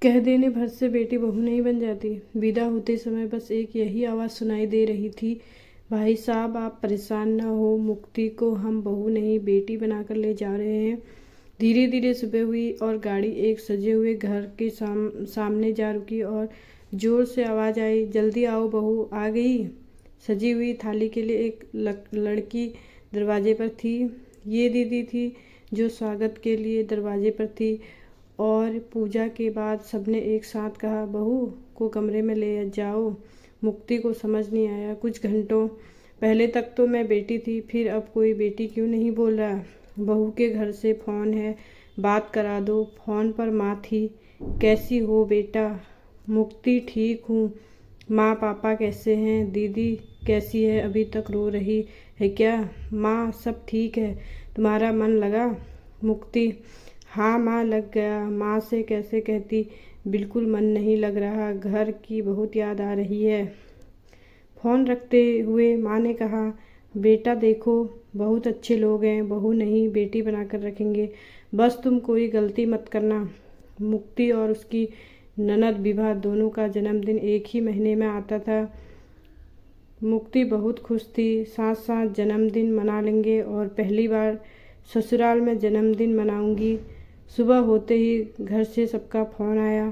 कह देने भर से बेटी बहू नहीं बन जाती। विदा होते समय बस एक यही आवाज़ सुनाई दे रही थी, भाई साहब आप परेशान ना हो, मुक्ति को हम बहू नहीं बेटी बनाकर ले जा रहे हैं। धीरे धीरे सुबह हुई और गाड़ी एक सजे हुए घर के सामने जा रुकी और ज़ोर से आवाज़ आई, जल्दी आओ बहू आ गई। सजी हुई थाली के लिए एक लड़की दरवाजे पर थी। ये दीदी थी जो स्वागत के लिए दरवाजे पर थी। और पूजा के बाद सबने एक साथ कहा, बहू को कमरे में ले जाओ। मुक्ति को समझ नहीं आया। कुछ घंटों पहले तक तो मैं बेटी थी, फिर अब कोई बेटी क्यों नहीं बोल रहा। बहू के घर से फ़ोन है, बात करा दो। फ़ोन पर माँ थी। कैसी हो बेटा? मुक्ति ठीक हूँ। माँ पापा कैसे हैं? दीदी कैसी है? अभी तक रो रही है क्या? माँ सब ठीक है। तुम्हारा मन लगा? मुक्ति हाँ माँ लग गया। माँ से कैसे कहती, बिल्कुल मन नहीं लग रहा, घर की बहुत याद आ रही है। फ़ोन रखते हुए माँ ने कहा, बेटा देखो बहुत अच्छे लोग हैं, बहू नहीं बेटी बनाकर रखेंगे, बस तुम कोई गलती मत करना। मुक्ति और उसकी ननद विभा दोनों का जन्मदिन एक ही महीने में आता था। मुक्ति बहुत खुश थी, साथ साथ जन्मदिन मना लेंगे और पहली बार ससुराल में जन्मदिन मनाऊंगी। सुबह होते ही घर से सबका फ़ोन आया।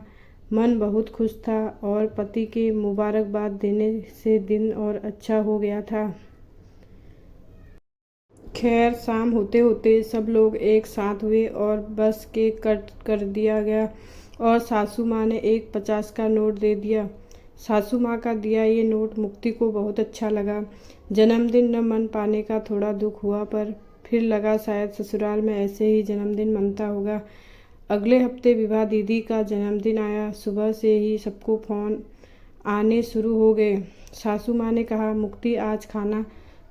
मन बहुत खुश था और पति के मुबारकबाद देने से दिन और अच्छा हो गया था। खैर शाम होते होते सब लोग एक साथ हुए और बस केक कट कर दिया गया और सासू माँ ने एक 50 का नोट दे दिया। सासू माँ का दिया ये नोट मुक्ति को बहुत अच्छा लगा। जन्मदिन न मन पाने का थोड़ा दुख हुआ, पर फिर लगा शायद ससुराल में ऐसे ही जन्मदिन मनता होगा। अगले हफ्ते विभा दीदी का जन्मदिन आया। सुबह से ही सबको फ़ोन आने शुरू हो गए। सासू माँ ने कहा, मुक्ति आज खाना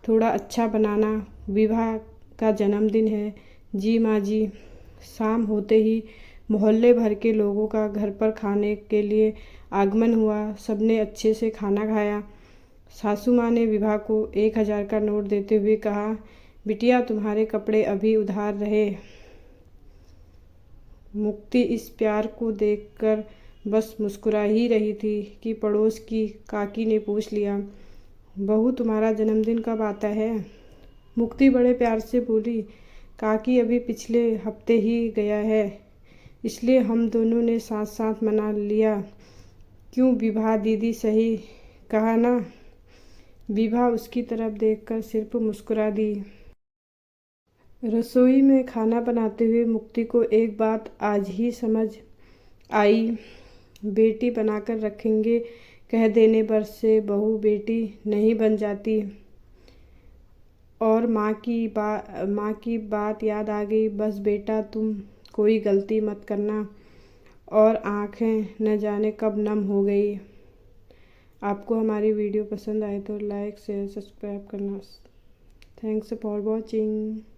थोड़ा अच्छा बनाना, विभा का जन्मदिन है। जी माँ जी। शाम होते ही मोहल्ले भर के लोगों का घर पर खाने के लिए आगमन हुआ। सबने अच्छे से खाना खाया। सासू माँ ने विभा को 1000 का नोट देते हुए कहा, बिटिया तुम्हारे कपड़े अभी उधार रहे। मुक्ति इस प्यार को देखकर बस मुस्कुरा ही रही थी कि पड़ोस की काकी ने पूछ लिया, बहू तुम्हारा जन्मदिन कब आता है? मुक्ति बड़े प्यार से बोली, काकी अभी पिछले हफ्ते ही गया है, इसलिए हम दोनों ने साथ साथ मना लिया। क्यों विभा दीदी सही कहा ना? विभा उसकी तरफ देखकर सिर्फ मुस्कुरा दी। रसोई में खाना बनाते हुए मुक्ति को एक बात आज ही समझ आई, बेटी बनाकर रखेंगे कह देने पर से बहू बेटी नहीं बन जाती। और माँ की बात याद आ गई, बस बेटा तुम कोई गलती मत करना। और आँखें न जाने कब नम हो गई। आपको हमारी वीडियो पसंद आए तो लाइक शेयर सब्सक्राइब करना। Thanks for watching.